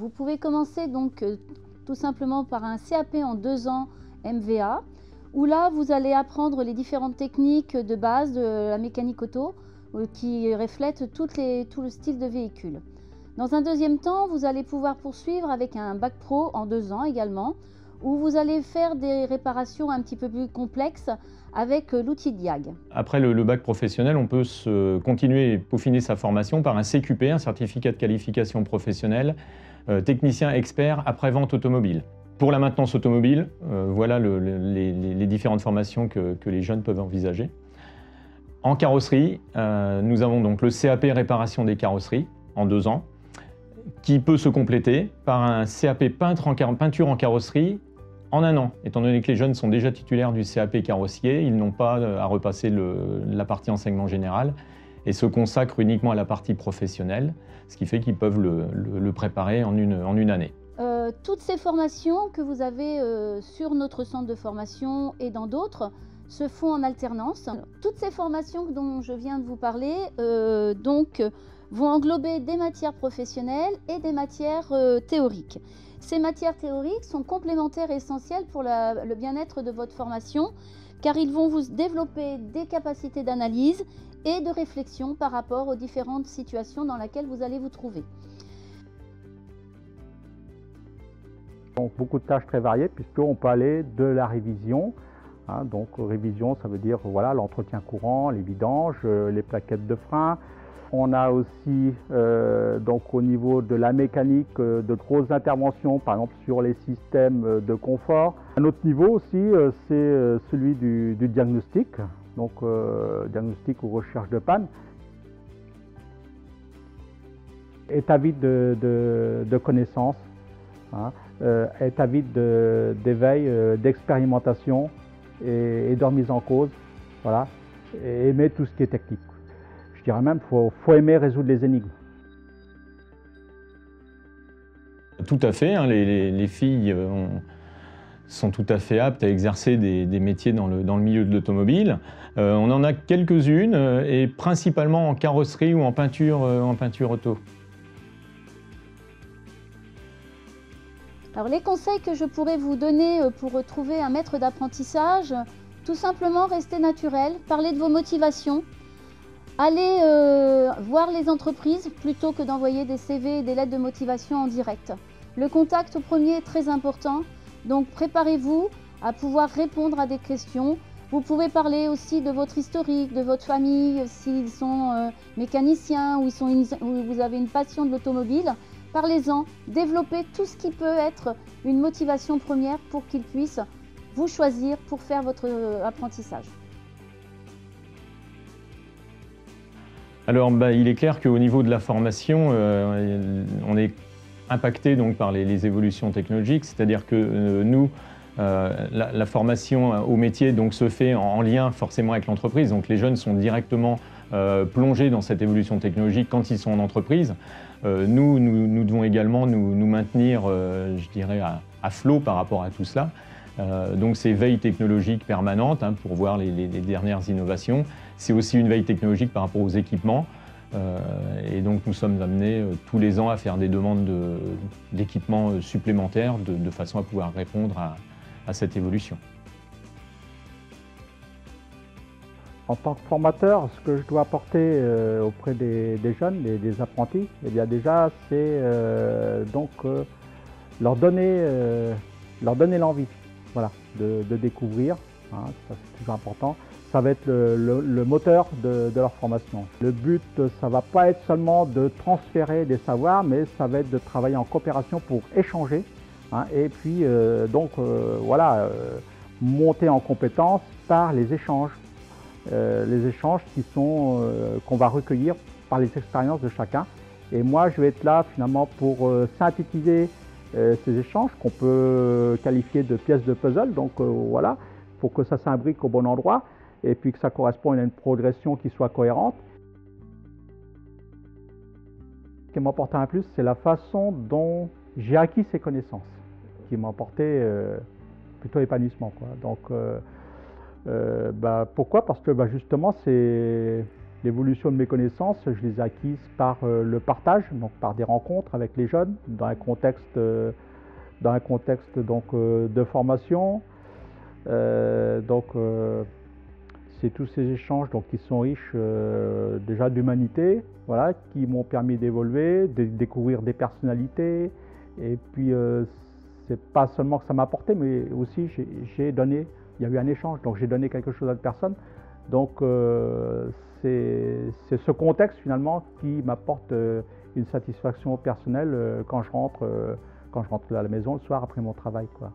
vous pouvez commencer donc tout simplement par un CAP en 2 ans MVA, où là vous allez apprendre les différentes techniques de base de la mécanique auto qui reflètent tout le style de véhicule. Dans un deuxième temps, vous allez pouvoir poursuivre avec un bac pro en 2 ans également, où vous allez faire des réparations un petit peu plus complexes avec l'outil DIAG. Après le bac professionnel, on peut continuer et peaufiner sa formation par un CQP, un certificat de qualification professionnelle, technicien expert après-vente automobile. Pour la maintenance automobile, voilà les différentes formations que les jeunes peuvent envisager. En carrosserie, nous avons donc le CAP réparation des carrosseries en 2 ans, qui peut se compléter par un CAP peinture en carrosserie en 1 an. Étant donné que les jeunes sont déjà titulaires du CAP carrossier, ils n'ont pas à repasser la partie enseignement général et se consacrent uniquement à la partie professionnelle, ce qui fait qu'ils peuvent le préparer en une année. Toutes ces formations que vous avez sur notre centre de formation et dans d'autres se font en alternance. Toutes ces formations dont je viens de vous parler vont englober des matières professionnelles et des matières théoriques. Ces matières théoriques sont complémentaires et essentielles pour le bien-être de votre formation, car ils vont vous développer des capacités d'analyse et de réflexion par rapport aux différentes situations dans lesquelles vous allez vous trouver. Donc beaucoup de tâches très variées, puisqu'on peut aller de la révision. Donc révision, ça veut dire voilà, l'entretien courant, les vidanges, les plaquettes de frein. On a aussi donc au niveau de la mécanique de grosses interventions, par exemple sur les systèmes de confort. Un autre niveau aussi, c'est celui du diagnostic, donc diagnostic ou recherche de panne. Est avide de connaissances, est avide d'éveil, d'expérimentation et de remise en cause, voilà, et aimer tout ce qui est technique. Je dirais même qu'il faut aimer résoudre les énigmes. Tout à fait, les filles sont tout à fait aptes à exercer des métiers dans le milieu de l'automobile. On en a quelques-unes, et principalement en carrosserie ou en peinture auto. Alors les conseils que je pourrais vous donner pour trouver un maître d'apprentissage, tout simplement rester naturel, parler de vos motivations, allez voir les entreprises plutôt que d'envoyer des CV et des lettres de motivation en direct. Le contact au premier est très important, donc préparez-vous à pouvoir répondre à des questions. Vous pouvez parler aussi de votre historique, de votre famille, s'ils sont mécaniciens ou vous avez une passion de l'automobile. Parlez-en, développez tout ce qui peut être une motivation première pour qu'ils puissent vous choisir pour faire votre apprentissage. Alors il est clair qu'au niveau de la formation, on est impacté donc par les évolutions technologiques, c'est-à-dire que nous, la formation au métier donc, se fait en lien forcément avec l'entreprise, donc les jeunes sont directement plongés dans cette évolution technologique quand ils sont en entreprise. Nous devons également nous maintenir, je dirais, à flot par rapport à tout cela. Donc c'est veille technologique permanente pour voir les dernières innovations. C'est aussi une veille technologique par rapport aux équipements. Et donc nous sommes amenés tous les ans à faire des demandes d'équipements supplémentaires de façon à pouvoir répondre à cette évolution. En tant que formateur, ce que je dois apporter auprès des jeunes, des apprentis, eh bien déjà, c'est leur donner l'envie, voilà, de découvrir, ça c'est toujours important. Ça va être le moteur de leur formation. Le but, ça va pas être seulement de transférer des savoirs, mais ça va être de travailler en coopération pour échanger, et puis monter en compétence par les échanges. Qu'on va recueillir par les expériences de chacun. Et moi, je vais être là finalement pour synthétiser ces échanges qu'on peut qualifier de pièces de puzzle. Donc voilà, pour que ça s'imbrique au bon endroit et puis que ça corresponde à une progression qui soit cohérente. Ce qui m'a apporté un plus, c'est la façon dont j'ai acquis ces connaissances, qui m'a apporté plutôt épanouissement, quoi. Donc, pourquoi? Parce que justement, c'est L'évolution de mes connaissances, je les ai acquises par le partage, donc par des rencontres avec les jeunes, dans un contexte donc, de formation. C'est tous ces échanges donc, qui sont riches déjà d'humanité, voilà, qui m'ont permis d'évoluer, de découvrir des personnalités. Et puis, c'est pas seulement que ça m'a apporté, mais aussi j'ai donné, il y a eu un échange, donc j'ai donné quelque chose à une personne. Donc, c'est ce contexte finalement qui m'apporte une satisfaction personnelle quand je rentre à la maison le soir après mon travail, quoi.